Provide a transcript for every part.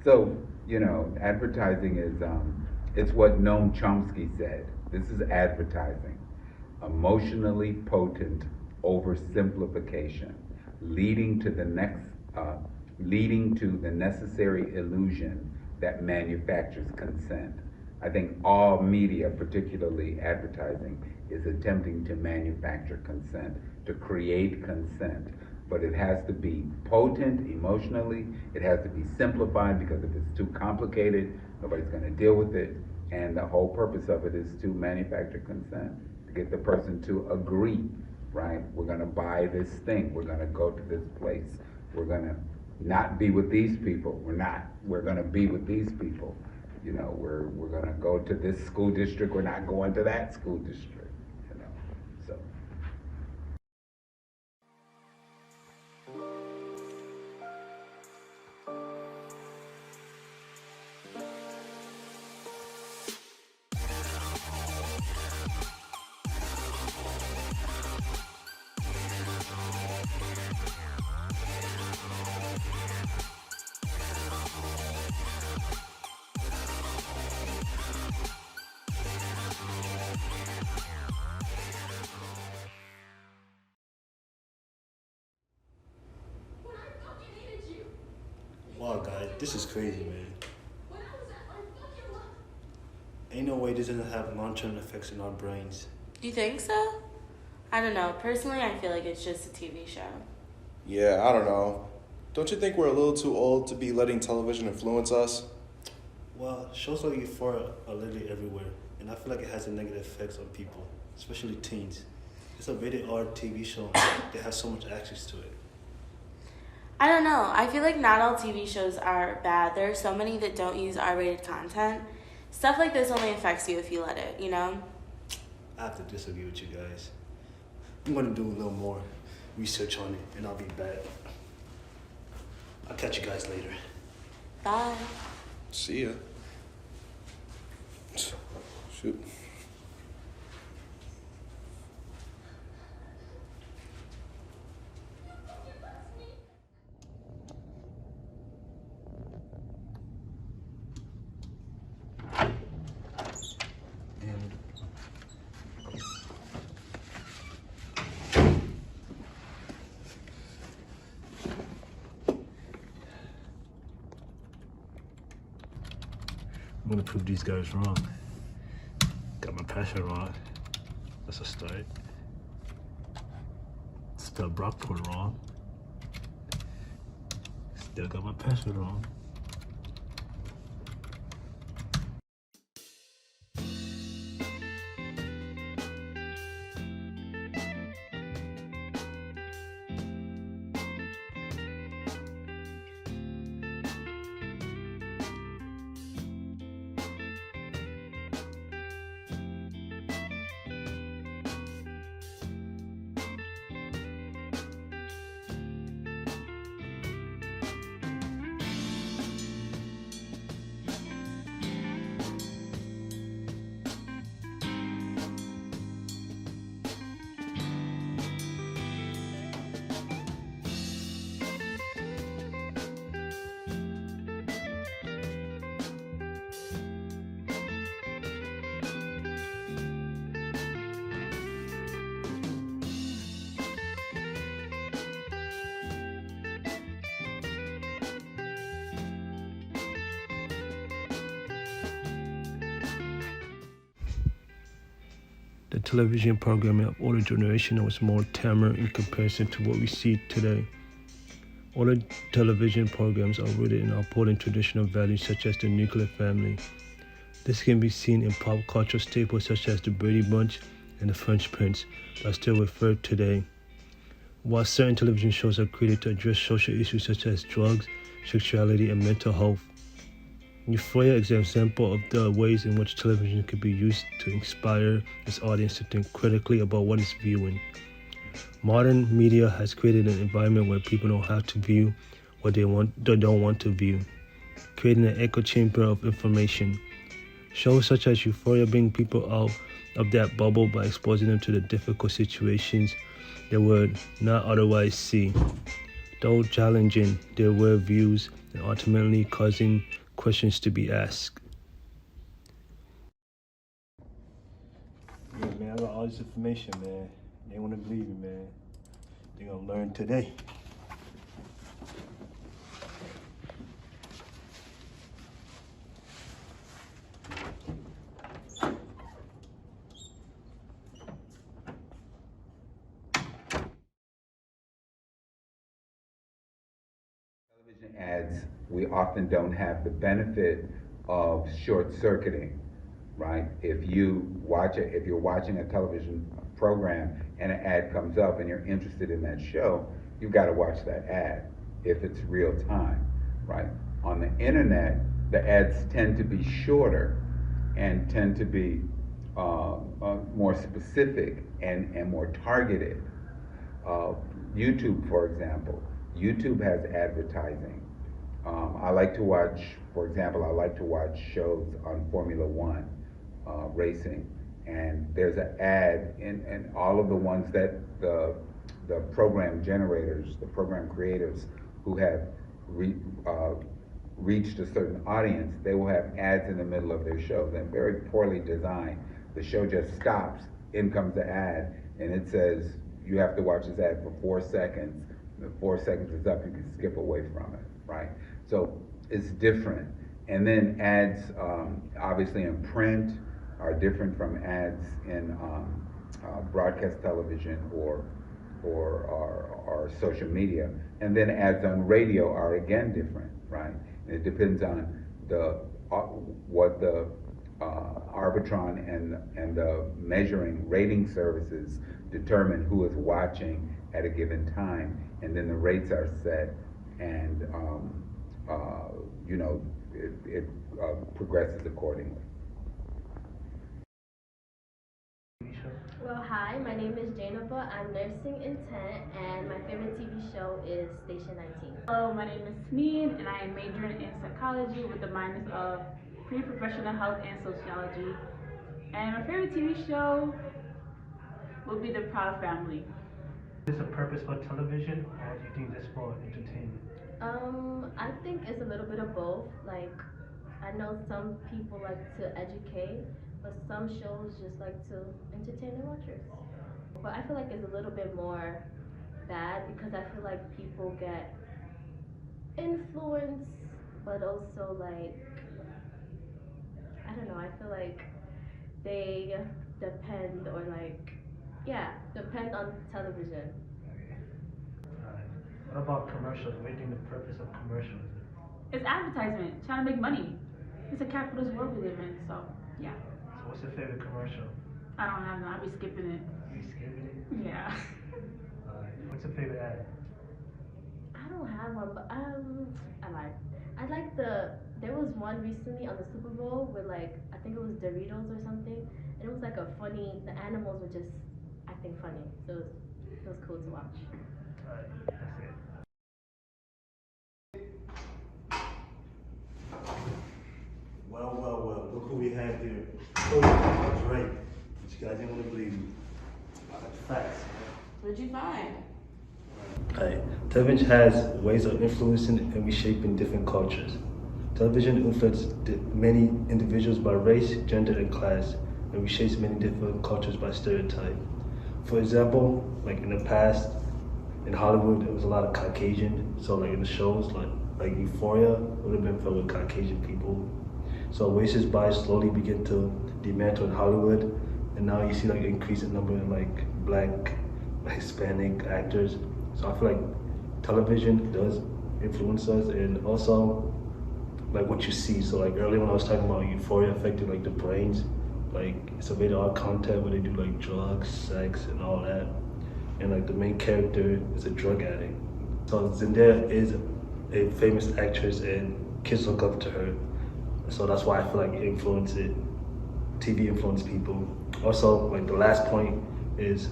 So, advertising is, it's what Noam Chomsky said. This is advertising. Emotionally potent oversimplification, leading to the next, leading to the necessary illusion that manufactures consent. I think all media, particularly advertising, is attempting to manufacture consent, to create consent. But it has to be potent emotionally, it has to be simplified, because if it's too complicated, nobody's going to deal with it. And the whole purpose of it is to manufacture consent, to get the person to agree, right? We're going to buy this thing, we're going to go to this place, we're going to not be with these people, we're going to be with these people. We're going to go to this school district, we're not going to that school district, so. Wow, guys, this is crazy, man. Ain't no way this doesn't have long-term effects in our brains. Do you think so? I don't know. Personally, I feel like it's just a TV show. Yeah, I don't know. Don't you think we're a little too old to be letting television influence us? Well, shows like Euphoria are literally everywhere, and I feel like it has a negative effects on people, especially teens. It's a rated R TV show that has so much access to it. I don't know. I feel like not all TV shows are bad. There are so many that don't use R-rated content. Stuff like this only affects you if you let it, you know? I have to disagree with you guys. I'm gonna do a little more research on it, and I'll be back. I'll catch you guys later. Bye. See ya. Shoot. I'm gonna prove these guys wrong. Got my passion wrong. That's a start. Spelled Brockport wrong. Still got my passion wrong. The television programming of older generation was more tamer in comparison to what we see today. Older television programs are rooted in upholding traditional values such as the nuclear family. This can be seen in pop culture staples such as the Brady Bunch and the French Prince, but are still referred today. While certain television shows are created to address social issues such as drugs, sexuality, and mental health, Euphoria is an example of the ways in which television can be used to inspire its audience to think critically about what it's viewing. Modern media has created an environment where people know how to view what they don't want to view, creating an echo chamber of information. Shows such as Euphoria bring people out of that bubble by exposing them to the difficult situations they would not otherwise see. Though challenging, their worldviews and ultimately causing questions to be asked. Yeah, man, I got all this information, man. They want to believe me, man. They're going to learn today. Television ads, we often don't have the benefit of short circuiting, right? If you're watching a television program and an ad comes up and you're interested in that show, you've got to watch that ad if it's real time, right? On the internet, the ads tend to be shorter and tend to be more specific and more targeted. YouTube, for example, YouTube has advertising. I like to watch, for example, shows on Formula One racing, and there's an ad in all of the ones that the program generators, the program creators who have reached a certain audience, they will have ads in the middle of their shows, and very poorly designed. The show just stops, in comes the ad, and it says, you have to watch this ad for 4 seconds. The 4 seconds is up, you can skip away from it, right? So it's different. And then ads, obviously in print, are different from ads in broadcast television or social media. And then ads on radio are again different, right? And it depends on what the Arbitron and the measuring rating services determine who is watching at a given time, and then the rates are set, and it progresses accordingly. Well, hi, my name is Janova. I'm nursing intent, and my favorite TV show is Station 19. Hello, my name is Smeen, and I am majoring in psychology with the minors of pre-professional health and sociology. And my favorite TV show would be The Proud Family. Is this a purpose for television, or do you think this for entertainment? I think it's a little bit of both. Like, I know some people like to educate, but some shows just like to entertain their watchers. But I feel like it's a little bit more bad because I feel like people get influenced, but also like, I don't know, I feel like they depend or like, yeah, depend on television. What about commercials? What do you think the purpose of commercials is? It's advertisement, trying to make money. It's a capitalist world we live in, so yeah. So what's your favorite commercial? I don't have none, I'll be skipping it. You skipping it? Yeah. What's your favorite ad? I don't have one, but I lied. There was one recently on the Super Bowl with like, I think it was Doritos or something, and it was like the animals were just acting funny, so it was cool to watch. That's it. Well, look who we have here. Oh, that's right. But you guys didn't want to believe me. That's facts. What'd you find? Alright, television has ways of influencing and reshaping different cultures. Television influences many individuals by race, gender, and class, and reshapes many different cultures by stereotype. For example, like in the past, in Hollywood, there was a lot of Caucasian, so like in the shows, like Euphoria would have been filled with Caucasian people. So racist bias slowly began to dismantle in Hollywood, and now you see like an increase in number of like Black, Hispanic actors. So I feel like television does influence us, and also like what you see. So like earlier when I was talking about Euphoria affecting like the brains, like it's a rated R content where they do like drugs, sex, and all that. And like the main character is a drug addict. So Zendaya is a famous actress, and kids look up to her. So that's why I feel like TV influenced people. Also, like the last point is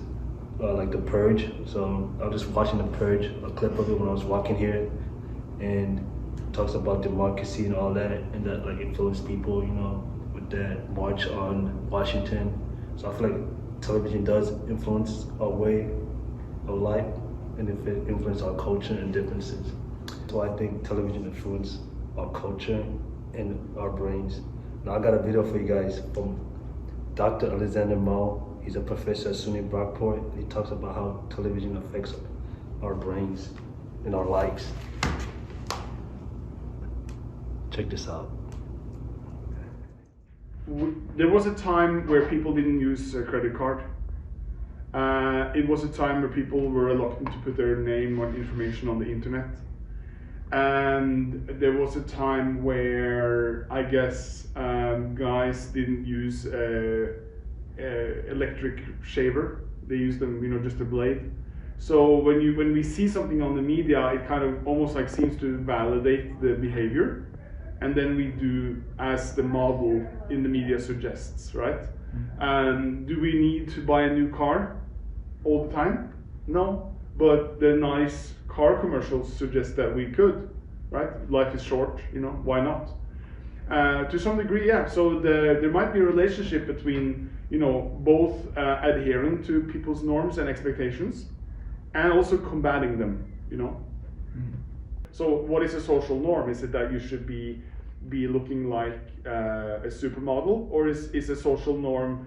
like The Purge. So I was just watching The Purge, a clip of it when I was walking here, and it talks about democracy and all that, and that like influenced people, with that march on Washington. So I feel like television does influence our way of life, and if it influences our culture and differences. So I think television influences our culture and our brains. Now I got a video for you guys from Dr. Alexander Mao. He's a professor at SUNY Brockport. He talks about how television affects our brains and our lives. Check this out. There was a time where people didn't use a credit card. It was a time where people were reluctant to put their name or information on the internet. And there was a time where I guess guys didn't use electric shaver. They used them, just a blade. So when we see something on the media, it kind of almost like seems to validate the behavior. And then we do as the model in the media suggests, right? Do we need to buy a new car all the time? No, but the nice car commercials suggest that we could, right? Life is short, why not? To some degree, yeah. So there might be a relationship between, both adhering to people's norms and expectations, and also combating them, So what is a social norm? Is it that you should be looking like a supermodel, or is a social norm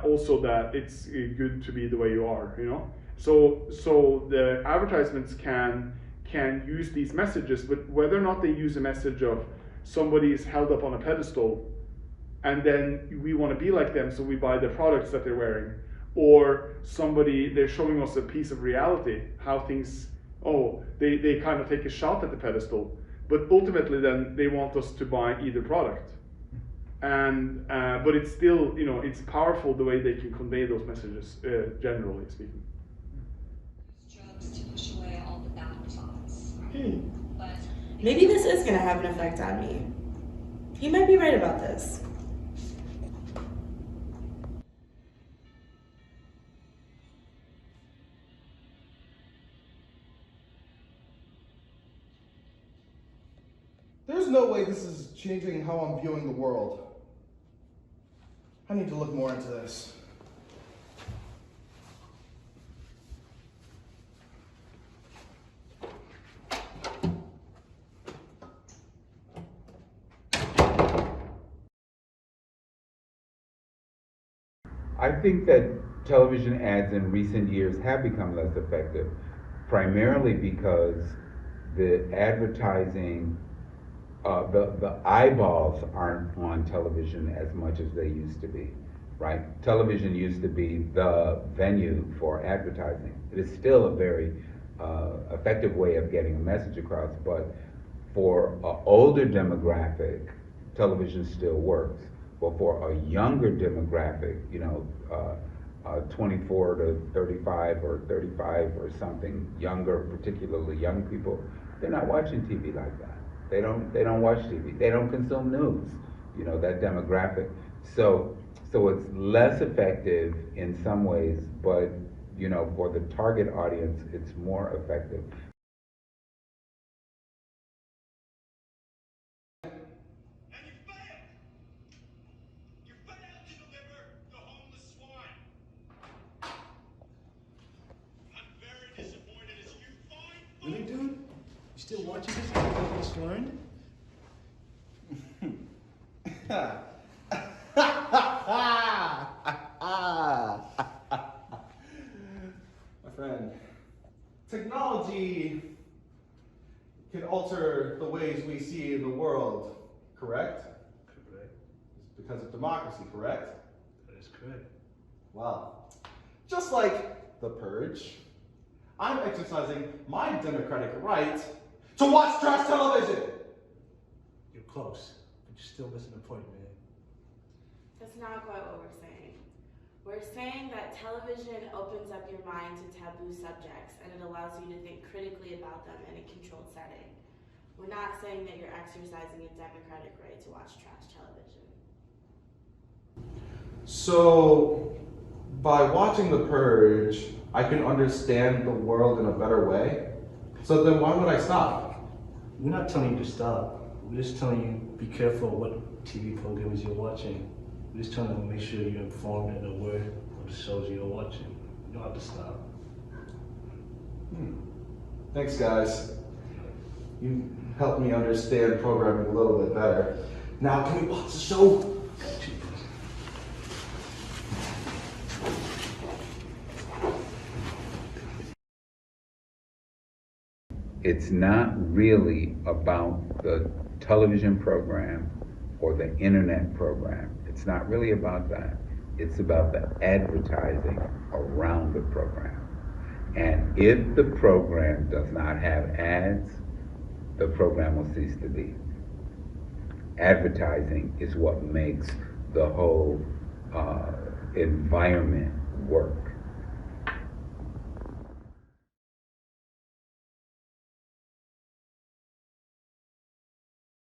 also that it's good to be the way you are? So the advertisements can use these messages, but whether or not they use a message of somebody is held up on a pedestal, and then we want to be like them, so we buy the products that they're wearing, or they're showing us a piece of reality, how things. They kind of take a shot at the pedestal, but ultimately then they want us to buy either product. And but it's still, it's powerful the way they can convey those messages, generally speaking. Drugs to push away all the bad thoughts. But Maybe this is going to have an effect on me. You might be right about this. There's no way this is changing how I'm viewing the world. I need to look more into this. I think that television ads in recent years have become less effective, primarily because the advertising, the eyeballs aren't on television as much as they used to be, right? Television used to be the venue for advertising. It is still a very effective way of getting a message across, but for an older demographic, television still works. But for a younger demographic, 24 to 35 or 35 or something younger, particularly young people, they're not watching TV like that. They don't watch TV. They don't consume news. That demographic. So it's less effective in some ways, but for the target audience, it's more effective. Really, dude? You still watching this? You just learned? My friend, technology can alter the ways we see the world, correct? Correct. It's because of democracy, correct? That is correct. Wow. Just like the purge, I'm exercising my democratic right to watch trash television. You're close, but you're still missing the point, man. That's not quite what we're saying. We're saying that television opens up your mind to taboo subjects and it allows you to think critically about them in a controlled setting. We're not saying that you're exercising a democratic right to watch trash television. So, by watching The Purge, I can understand the world in a better way. So then why would I stop? We're not telling you to stop. We're just telling you be careful what TV programs you're watching. We're just telling you to make sure you're informed and aware of the shows you're watching. You don't have to stop. Thanks, guys. You helped me understand programming a little bit better. Now, can we watch the show? It's not really about the television program or the internet program. It's not really about that. It's about the advertising around the program. And if the program does not have ads, the program will cease to be. Advertising is what makes the whole environment work.